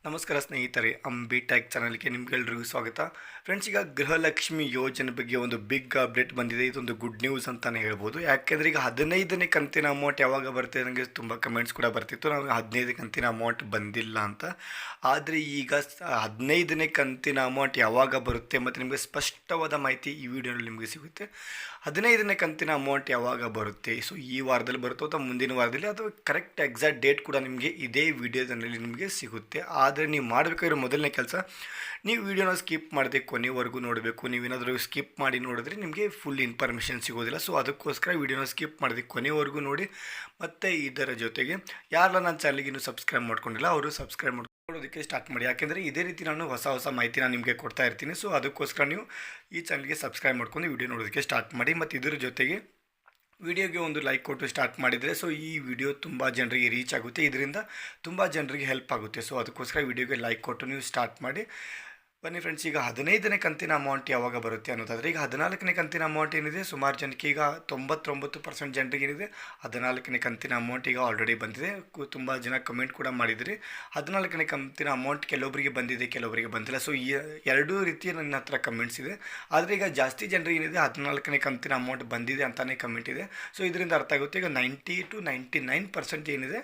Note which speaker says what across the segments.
Speaker 1: ನಮಸ್ಕಾರ ಸ್ನೇಹಿತರೆ, ಅಂಬಿ ಟ್ಯಾಕ್ ಚಾನಲ್ಗೆ ನಿಮ್ಗೆಲ್ರಿಗೂ ಸ್ವಾಗತ. ಫ್ರೆಂಡ್ಸ್, ಈಗ ಗೃಹಲಕ್ಷ್ಮಿ ಯೋಜನೆ ಬಗ್ಗೆ ಒಂದು ಬಿಗ್ ಅಪ್ಡೇಟ್ ಬಂದಿದೆ. ಇದೊಂದು ಗುಡ್ ನ್ಯೂಸ್ ಅಂತಲೇ ಹೇಳ್ಬೋದು. ಯಾಕೆಂದರೆ ಈಗ 15ನೇ ಕಂತಿನ ಅಮೌಂಟ್ ಯಾವಾಗ ಬರುತ್ತೆ, ನನಗೆ ತುಂಬ ಕಮೆಂಟ್ಸ್ ಕೂಡ ಬರ್ತಿತ್ತು, ನಾವು 15 ಕಂತಿನ ಅಮೌಂಟ್ ಬಂದಿಲ್ಲ ಅಂತ. ಆದರೆ ಈಗ 15ನೇ ಕಂತಿನ ಅಮೌಂಟ್ ಯಾವಾಗ ಬರುತ್ತೆ ಮತ್ತು ನಿಮಗೆ ಸ್ಪಷ್ಟವಾದ ಮಾಹಿತಿ ಈ ವಿಡಿಯೋನಲ್ಲಿ ನಿಮಗೆ ಸಿಗುತ್ತೆ. 15ನೇ ಕಂತಿನ ಅಮೌಂಟ್ ಯಾವಾಗ ಬರುತ್ತೆ, ಸೊ ಈ ವಾರದಲ್ಲಿ ಬರುತ್ತೋ ಅಥವಾ ಮುಂದಿನ ವಾರದಲ್ಲಿ, ಅಥವಾ ಕರೆಕ್ಟ್ ಎಕ್ಸಾಕ್ಟ್ ಡೇಟ್ ಕೂಡ ನಿಮಗೆ ಇದೇ ವಿಡಿಯೋದಲ್ಲಿ ನಿಮಗೆ ಸಿಗುತ್ತೆ. ಆದರೆ ನೀವು ಮಾಡಬೇಕಾಗಿರೋ ಮೊದಲನೇ ಕೆಲಸ, ನೀವು ವಿಡಿಯೋನ ಸ್ಕಿಪ್ ಮಾಡದೆ ಕೊನೆವರೆಗೂ ನೋಡಬೇಕು. ನೀವೇನಾದರೂ ಸ್ಕಿಪ್ ಮಾಡಿ ನೋಡಿದ್ರೆ ನಿಮಗೆ ಫುಲ್ ಇನ್ಫಾರ್ಮೇಷನ್ ಸಿಗೋದಿಲ್ಲ. ಸೊ ಅದಕ್ಕೋಸ್ಕರ ವಿಡಿಯೋನ ಸ್ಕಿಪ್ ಮಾಡದೆ ಕೊನೆವರೆಗೂ ನೋಡಿ. ಮತ್ತು ಇದರ ಜೊತೆಗೆ ಯಾರೆಲ್ಲ ನನ್ನ ಚಾನಲ್ಗೆ ಇನ್ನೂ ಸಬ್ಸ್ಕ್ರೈಬ್ ಮಾಡ್ಕೊಂಡಿಲ್ಲ ಅವರು ಸಬ್ಸ್ಕ್ರೈಬ್ ಮಾಡ್ಕೊಳ್ಳೋದಕ್ಕೆ ಸ್ಟಾರ್ಟ್ ಮಾಡಿ. ಯಾಕೆಂದರೆ ಇದೇ ರೀತಿ ನಾನು ಹೊಸ ಮಾಹಿತಿನ ನಿಮಗೆ ಕೊಡ್ತಾ ಇರ್ತೀನಿ. ಸೊ ಅದಕ್ಕೋಸ್ಕರ ನೀವು ಈ ಚಾನಲ್ಗೆ ಸಬ್ಸ್ಕ್ರೈಬ್ ಮಾಡ್ಕೊಂಡು ವಿಡಿಯೋ ನೋಡೋದಕ್ಕೆ ಸ್ಟಾರ್ಟ್ ಮಾಡಿ. ಮತ್ತು ಇದರ ಜೊತೆಗೆ ವಿಡಿಯೋಗೆ ಒಂದು ಲೈಕ್ ಕೊಟ್ಟು ಸ್ಟಾರ್ಟ್ ಮಾಡಿದರೆ ಸೊ ಈ ವಿಡಿಯೋ ತುಂಬ ಜನರಿಗೆ ರೀಚ್ ಆಗುತ್ತೆ, ಇದರಿಂದ ತುಂಬ ಜನರಿಗೆ ಹೆಲ್ಪ್ ಆಗುತ್ತೆ. ಸೊ ಅದಕ್ಕೋಸ್ಕರ ವಿಡಿಯೋಗೆ ಲೈಕ್ ಕೊಟ್ಟು ನೀವು ಸ್ಟಾರ್ಟ್ ಮಾಡಿ. ಬನ್ನಿ ಫ್ರೆಂಡ್ಸ್, ಈಗ 15ನೇ ಕಂತಿನ ಅಮೌಂಟ್ ಯಾವಾಗ ಬರುತ್ತೆ ಅನ್ನೋದಾದರೆ, ಈಗ 14ನೇ ಕಂತಿನ ಅಮೌಂಟ್ ಏನಿದೆ, ಸುಮಾರು ಜನಕ್ಕೆ ಈಗ 99% ಜನರಿಗೆ ಏನಿದೆ 14ನೇ ಕಂತಿನ ಅಮೌಂಟ್ ಈಗ ಆಲ್ರೆಡಿ ಬಂದಿದೆ. ತುಂಬ ಜನ ಕಮೆಂಟ್ ಕೂಡ ಮಾಡಿದಿರಿ. 14ನೇ ಕಂತಿನ ಅಮೌಂಟ್ ಕೆಲವೊಬ್ಬರಿಗೆ ಬಂದಿದೆ, ಕೆಲವರಿಗೆ ಬಂದಿಲ್ಲ. ಸೊ ಈ ಎರಡೂ ರೀತಿಯ ನನ್ನ ಹತ್ರ ಕಮೆಂಟ್ಸ್ ಇದೆ. ಆದರೆ ಈಗ ಜಾಸ್ತಿ ಜನರಿಗೆ ಏನಿದೆ 14ನೇ ಕಂತಿನ ಅಮೌಂಟ್ ಬಂದಿದೆ ಅಂತಲೇ ಕಮೆಂಟ್ ಇದೆ. ಸೊ ಇದರಿಂದ ಅರ್ಥ ಆಗುತ್ತೆ, ಈಗ 90 to 99% ಏನಿದೆ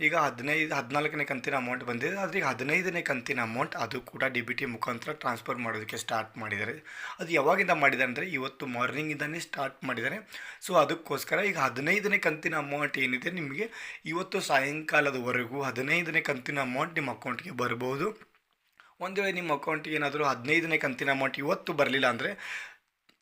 Speaker 1: ಈಗ 14ನೇ ಕಂತಿನ ಅಮೌಂಟ್ ಬಂದಿದೆ. ಆದರೆ ಈಗ 15ನೇ ಕಂತಿನ ಅಮೌಂಟ್ ಅದು ಕೂಡ DBT ಮುಖಾಂತರ ಟ್ರಾನ್ಸ್ಫರ್ ಮಾಡೋದಕ್ಕೆ ಸ್ಟಾರ್ಟ್ ಮಾಡಿದ್ದಾರೆ. ಅದು ಯಾವಾಗಿಂದ ಮಾಡಿದ್ದಾರೆ ಅಂದರೆ ಇವತ್ತು ಮಾರ್ನಿಂಗಿಂದನೇ ಸ್ಟಾರ್ಟ್ ಮಾಡಿದ್ದಾರೆ. ಸೊ ಅದಕ್ಕೋಸ್ಕರ ಈಗ 15ನೇ ಕಂತಿನ ಅಮೌಂಟ್ ಏನಿದೆ ನಿಮಗೆ ಇವತ್ತು ಸಾಯಂಕಾಲದವರೆಗೂ 15ನೇ ಕಂತಿನ ಅಮೌಂಟ್ ನಿಮ್ಮ ಅಕೌಂಟ್ಗೆ ಬರ್ಬೋದು. ಒಂದು ವೇಳೆ ನಿಮ್ಮ ಅಕೌಂಟಿಗೆ ಏನಾದರೂ 15ನೇ ಕಂತಿನ ಅಮೌಂಟ್ ಇವತ್ತು ಬರಲಿಲ್ಲ ಅಂದರೆ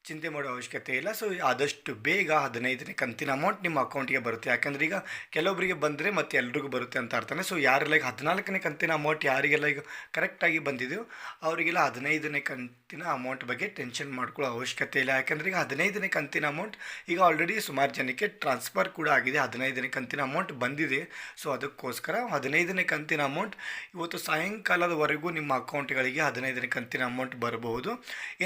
Speaker 1: ಚಿಂತೆ ಮಾಡೋ ಅವಶ್ಯಕತೆ ಇಲ್ಲ. ಸೊ ಆದಷ್ಟು ಬೇಗ 15ನೇ ಕಂತಿನ ಅಮೌಂಟ್ ನಿಮ್ಮ ಅಕೌಂಟಿಗೆ ಬರುತ್ತೆ. ಯಾಕಂದರೆ ಈಗ ಕೆಲವೊಬ್ಬರಿಗೆ ಬಂದರೆ ಮತ್ತು ಎಲ್ರಿಗೂ ಬರುತ್ತೆ ಅಂತ ಅರ್ಥನೇ. ಸೊ ಯಾರೆಲ್ಲ ಈಗ 14ನೇ ಕಂತಿನ ಅಮೌಂಟ್ ಯಾರಿಗೆಲ್ಲ ಈಗ ಕರೆಕ್ಟಾಗಿ ಬಂದಿದೆಯೋ ಅವರಿಗೆಲ್ಲ 15ನೇ ಕಂತಿನ ಅಮೌಂಟ್ ಬಗ್ಗೆ ಟೆನ್ಷನ್ ಮಾಡ್ಕೊಳ್ಳೋ ಅವಶ್ಯಕತೆ ಇಲ್ಲ. ಯಾಕಂದರೆ ಈಗ 15ನೇ ಕಂತಿನ ಅಮೌಂಟ್ ಈಗ ಆಲ್ರೆಡಿ ಸುಮಾರು ಜನಕ್ಕೆ ಟ್ರಾನ್ಸ್ಫರ್ ಕೂಡ ಆಗಿದೆ. 15ನೇ ಕಂತಿನ ಅಮೌಂಟ್ ಬಂದಿದೆ. ಸೊ ಅದಕ್ಕೋಸ್ಕರ 15ನೇ ಕಂತಿನ ಅಮೌಂಟ್ ಇವತ್ತು ಸಾಯಂಕಾಲದವರೆಗೂ ನಿಮ್ಮ ಅಕೌಂಟ್ಗಳಿಗೆ 15ನೇ ಕಂತಿನ ಅಮೌಂಟ್ ಬರಬಹುದು.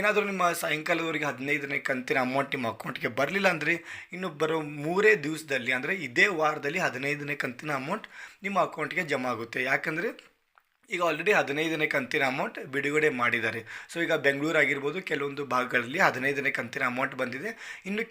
Speaker 1: ಏನಾದರೂ ನಿಮ್ಮ ಸಾಯಂಕಾಲದವರೆಗೆ 15ನೇ ಕಂತಿನ ಅಮೌಂಟ್ ನಿಮ್ಮ ಅಕೌಂಟ್ಗೆ ಬರಲಿಲ್ಲ ಅಂದರೆ ಇನ್ನು ಬರೋ 3 ದಿವಸದಲ್ಲಿ, ಅಂದರೆ ಇದೇ ವಾರದಲ್ಲಿ 15ನೇ ಕಂತಿನ ಅಮೌಂಟ್ ನಿಮ್ಮ ಅಕೌಂಟ್ಗೆ ಜಮಾ ಆಗುತ್ತೆ. ಯಾಕಂದರೆ ಈಗ ಆಲ್ರೆಡಿ 15ನೇ ಕಂತಿನ ಅಮೌಂಟ್ ಬಿಡುಗಡೆ ಮಾಡಿದ್ದಾರೆ. ಸೊ ಈಗ ಬೆಂಗಳೂರು ಆಗಿರ್ಬೋದು, ಕೆಲವೊಂದು ಭಾಗಗಳಲ್ಲಿ 15ನೇ ಕಂತಿನ ಅಮೌಂಟ್ ಬಂದಿದೆ. ಇನ್ನು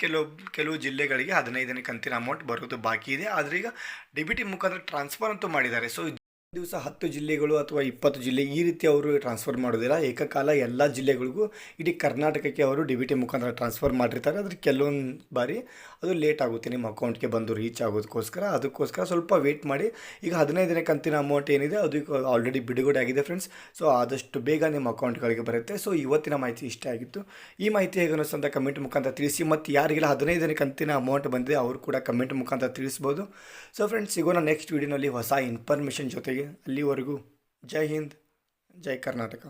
Speaker 1: ಕೆಲವು ಜಿಲ್ಲೆಗಳಿಗೆ 15ನೇ ಕಂತಿನ ಅಮೌಂಟ್ ಬರೋದು ಬಾಕಿ ಇದೆ. ಆದರೆ ಈಗ DBT ಮುಖಾಂತರ ಟ್ರಾನ್ಸ್ಫರ್ ಅಂತೂ ಮಾಡಿದ್ದಾರೆ. ಸೊ ದಿವಸ 10 ಜಿಲ್ಲೆಗಳು ಅಥವಾ 20 ಜಿಲ್ಲೆ ಈ ರೀತಿ ಅವರು ಟ್ರಾನ್ಸ್ಫರ್ ಮಾಡೋದಿಲ್ಲ. ಏಕಕಾಲ ಎಲ್ಲ ಜಿಲ್ಲೆಗಳಿಗೂ ಇಡೀ ಕರ್ನಾಟಕಕ್ಕೆ ಅವರು DBT ಮುಖಾಂತರ ಟ್ರಾನ್ಸ್ಫರ್ ಮಾಡಿರ್ತಾರೆ. ಆದರೆ ಕೆಲವೊಂದು ಬಾರಿ ಅದು ಲೇಟ್ ಆಗುತ್ತೆ ನಿಮ್ಮ ಅಕೌಂಟ್ಗೆ ಬಂದು ರೀಚ್ ಆಗೋದಕ್ಕೋಸ್ಕರ. ಅದಕ್ಕೋಸ್ಕರ ಸ್ವಲ್ಪ ವೆಯ್ಟ್ ಮಾಡಿ. ಈಗ 15ನೇ ಕಂತಿನ ಅಮೌಂಟ್ ಏನಿದೆ ಅದು ಆಲ್ರೆಡಿ ಬಿಡುಗಡೆ ಆಗಿದೆ ಫ್ರೆಂಡ್ಸ್. ಸೊ ಆದಷ್ಟು ಬೇಗ ನಿಮ್ಮ ಅಕೌಂಟ್ಗಳಿಗೆ ಬರುತ್ತೆ. ಸೊ ಇವತ್ತಿನ ಮಾಹಿತಿ ಇಷ್ಟ ಆಗಿತ್ತು. ಈ ಮಾಹಿತಿ ಹೇಗೆ ಅನ್ನಿಸ್ತು ಅಂತ ಕಮೆಂಟ್ ಮುಖಾಂತರ ತಿಳಿಸಿ. ಮತ್ತು ಯಾರಿಗೆಲ್ಲ 15ನೇ ಕಂತಿನ ಅಮೌಂಟ್ ಬಂದಿದೆ ಅವರು ಕೂಡ ಕಮೆಂಟ್ ಮುಖಾಂತರ ತಿಳಿಸ್ಬೋದು. ಸೊ ಫ್ರೆಂಡ್ಸ್, ಸಿಗೋಣ ನೆಕ್ಸ್ಟ್ ವೀಡಿಯೋನಲ್ಲಿ ಹೊಸ ಇನ್ಫಾರ್ಮೇಷನ್ ಜೊತೆಗೆ. ಅಲ್ಲಿವರೆಗೂ ಜೈ ಹಿಂದ್, ಜೈ ಕರ್ನಾಟಕ.